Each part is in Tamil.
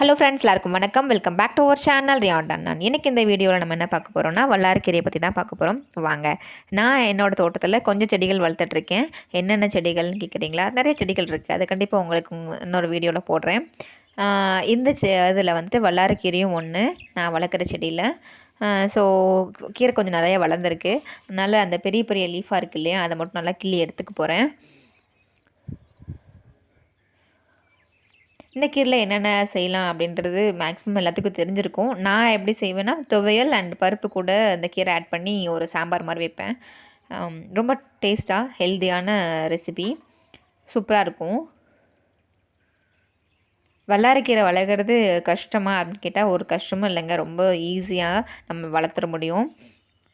ஹலோ ஃப்ரெண்ட்ஸ், எல்லாருக்கும் வணக்கம். Welcome back to our channel ryaanudan. நான் இன்றைக்கி இந்த வீடியோவில் நம்ம என்ன பார்க்க போகிறோம்னா வல்லாரை கீரையை பற்றி தான் பார்க்க போகிறோம். வாங்க, நான் என்னோடய தோட்டத்தில் கொஞ்சம் செடிகள் வளர்த்துட்ருக்கேன். என்னென்ன செடிகள்னு கேட்குறீங்களா? நிறைய செடிகள் இருக்குது. அது கண்டிப்பாக உங்களுக்கு இன்னொரு வீடியோவில் போடுறேன். இந்த இதில் வந்துட்டு வல்லாரை கீரையும் ஒன்று நான் வளர்க்குற செடியில். ஸோ கீரை கொஞ்சம் நிறைய வளர்ந்துருக்கு. அதனால் அந்த பெரிய பெரிய லீஃபாக இருக்குது இல்லையா, அதை மட்டும் நல்லா கிள்ளி எடுத்துக்க போகிறேன். இந்த கீரையில் என்னென்ன செய்யலாம் அப்படின்றது மேக்ஸிமம் எல்லாத்துக்கும் தெரிஞ்சிருக்கும். நான் எப்படி செய்வேன்னா, துவையல் அண்ட் பருப்பு கூட அந்த கீரை ஆட் பண்ணி ஒரு சாம்பார் மாதிரி வைப்பேன். ரொம்ப டேஸ்ட்டாக ஹெல்த்தியான ரெசிபி, சூப்பராக இருக்கும். வல்லாரைக்கீரை வளர்க்குறது கஷ்டமா அப்படின்னு கேட்டால் ஒரு கஷ்டமும் இல்லைங்க. ரொம்ப ஈஸியாக நம்ம வளர்த்துற முடியும்.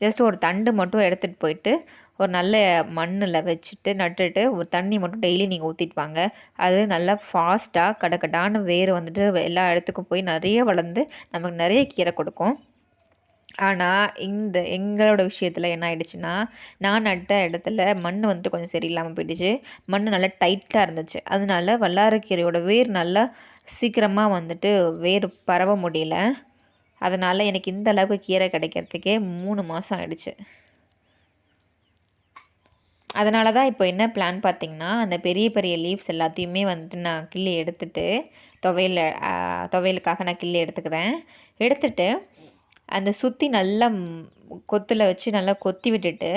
ஜஸ்ட் ஒரு தண்டு மட்டும் எடுத்துகிட்டு போயிட்டு ஒரு நல்ல மண்ணில் வச்சுட்டு நட்டுட்டு ஒரு தண்ணி மட்டும் டெய்லி நீங்கள் ஊற்றிட்டு வாங்க. அது நல்லா ஃபாஸ்ட்டாக கடக்கடான வேர் வந்துட்டு எல்லா இடத்துக்கும் போய் நிறைய வளர்ந்து நமக்கு நிறைய கீரை கொடுக்கும். ஆனால் எங்களோட விஷயத்தில் என்ன ஆகிடுச்சுன்னா, நான் நட்ட இடத்துல மண் வந்துட்டு கொஞ்சம் சரியில்லாமல் போயிடுச்சு. மண் நல்லா டைட்டாக இருந்துச்சு. அதனால வல்லாரைக்கீரையோட வேர் நல்லா சீக்கிரமாக வந்துட்டு வேர் பரவ முடியல. அதனால் எனக்கு இந்த அளவுக்கு கீரை கிடைக்கிறதுக்கே 3 மாதம் ஆகிடுச்சு. அதனால தான் இப்போ என்ன பிளான் பார்த்திங்கன்னா, அந்த பெரிய பெரிய லீவ்ஸ் எல்லாத்தையுமே வந்துட்டு நான் கிள்ளி எடுத்துகிட்டு துவையலுக்காக நான் கிள்ளி எடுத்துகிட்டு அந்த சுற்றி நல்லா கொத்தில் வச்சு நல்லா கொத்தி விட்டுட்டு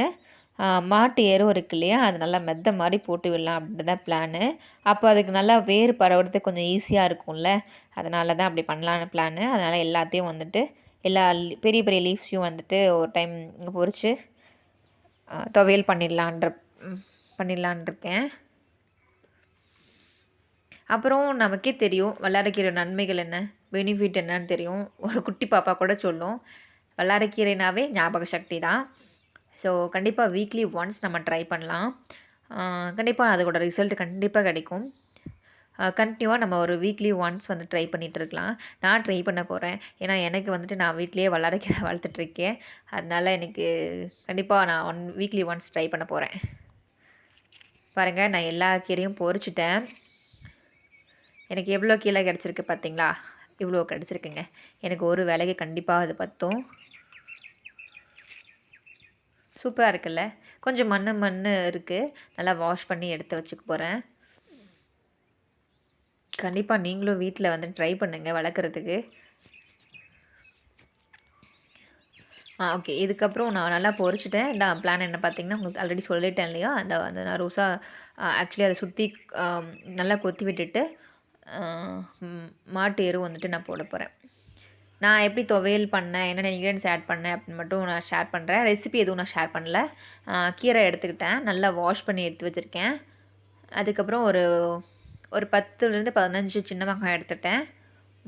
மாட்டு எருவு இருக்கு இல்லையா, அது நல்லா மெத்த மாதிரி போட்டு விடலாம் அப்படின்ட்டு தான் பிளானு. அப்போ அதுக்கு நல்லா வேர் பரவுறதுக்கு கொஞ்சம் ஈஸியாக இருக்கும்ல, அதனால தான் அப்படி பண்ணலான்னு பிளானு. அதனால் எல்லாத்தையும் வந்துட்டு எல்லா பெரிய பெரிய லீவ்ஸையும் வந்துட்டு ஒரு டைம் பொறிச்சு துவையல் பண்ணிடலான் இருக்கேன். அப்புறம் நமக்கே தெரியும் வல்லாரைக்கீரை நன்மைகள் என்ன, பெனிஃபிட் என்னன்னு தெரியும். ஒரு குட்டி பாப்பா கூட சொல்லும், வல்லாரைக்கீரைனாவே ஞாபக சக்தி தான். ஸோ கண்டிப்பாக வீக்லி ஒன்ஸ் நம்ம ட்ரை பண்ணலாம். கண்டிப்பாக அதோட ரிசல்ட் கண்டிப்பாக கிடைக்கும். கண்டினியூவாக நம்ம ஒரு வீக்லி ஒன்ஸ் வந்து ட்ரை பண்ணிகிட்டு இருக்கலாம். நான் ட்ரை பண்ண போகிறேன். ஏன்னா எனக்கு வந்துட்டு நான் வீட்லேயே வல்லாரைக்கீரை வளர்த்துட்ருக்கேன். அதனால் எனக்கு கண்டிப்பாக நான் வீக்லி ஒன்ஸ் ட்ரை பண்ண போகிறேன். பாருங்கள், நான் எல்லா கீரையும் பொறிச்சிட்டேன். எனக்கு எவ்வளோ கீரை கிடச்சிருக்கு பார்த்தீங்களா? இவ்வளோ கிடச்சிருக்குங்க. எனக்கு ஒரு வேலைக்கு கண்டிப்பாக அது பத்தும். சூப்பராக இருக்குல்ல? கொஞ்சம் மண் இருக்குது. நல்லா வாஷ் பண்ணி எடுத்து வச்சுக்க போகிறேன். கண்டிப்பாக நீங்களும் வீட்டில் வந்து ட்ரை பண்ணுங்கள் வளர்க்குறதுக்கு. ஓகே, இதுக்கப்புறம் நான் நல்லா பொறிச்சிட்டேன். இந்த பிளான் என்ன பார்த்தீங்கன்னா, உங்களுக்கு ஆல்ரெடி சொல்லிட்டேன் இல்லையா, அந்த நான் ஆக்சுவலி அதை சுற்றி நல்லா கொத்தி விட்டுட்டு மாட்டு எரு வந்துட்டு நான் போட போகிறேன். நான் எப்படி துவையல் பண்ணேன், என்னென்ன இன்க்ரீடியன்ஸ் ஆட் பண்ணேன் அப்படின்னு மட்டும் நான் ஷேர் பண்ணுறேன். ரெசிபி எதுவும் நான் ஷேர் பண்ணல. கீரை எடுத்துக்கிட்டேன், நல்லா வாஷ் பண்ணி எடுத்து வச்சுருக்கேன். அதுக்கப்புறம் ஒரு 10லேருந்து 15 சின்ன வெங்காயம் எடுத்துட்டேன்.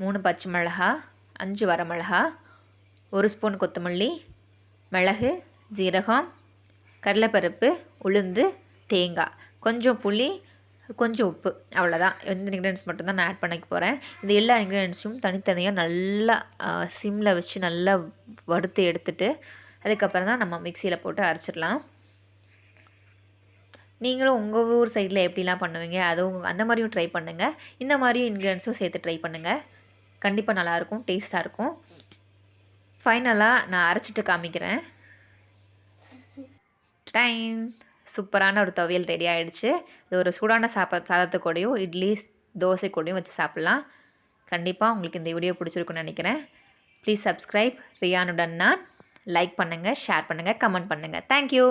3 பச்சை மிளகா, 5 வரமிளகா, 1 ஸ்பூன் கொத்தமல்லி, மிளகு, ஜீரகம், கடலைப்பருப்பு, உளுந்து, தேங்காய், கொஞ்சம் புளி, கொஞ்சம் உப்பு, அவ்வளோதான். இந்த இன்க்ரீடியன்ஸ் மட்டும்தான் நான் ஆட் பண்ணிக்க போகிறேன். இந்த எல்லா இன்க்ரீடியன்ஸும் தனித்தனியாக நல்லா சிம்மில் வச்சு நல்லா வறுத்து எடுத்துட்டு அதுக்கப்புறம் தான் நம்ம மிக்சியில் போட்டு அரைச்சிடலாம். நீங்களும் உங்கள் ஊர் சைடில் எப்படிலாம் பண்ணுவீங்க, அதுவும் அந்த மாதிரியும் ட்ரை பண்ணுங்கள். இந்த மாதிரியும் இன்க்ரீடியன்ஸும் சேர்த்து ட்ரை பண்ணுங்கள். கண்டிப்பாக நல்லாயிருக்கும், டேஸ்ட்டாக இருக்கும். ஃபைனலாக நான் அரைச்சிட்டு காமிக்கிறேன். டைம் சூப்பரான ஒரு துவையல் ரெடி ஆகிடுச்சு. இது ஒரு சூடான சாதத்து கூடயும் இட்லி தோசை கூடயும் வச்சு சாப்பிட்லாம். கண்டிப்பாக உங்களுக்கு இந்த வீடியோ பிடிச்சிருக்குன்னு நினைக்கிறேன். Please subscribe ryaanudan. லைக் பண்ணுங்கள், ஷேர் பண்ணுங்கள், கமெண்ட் பண்ணுங்கள். தேங்க்யூ.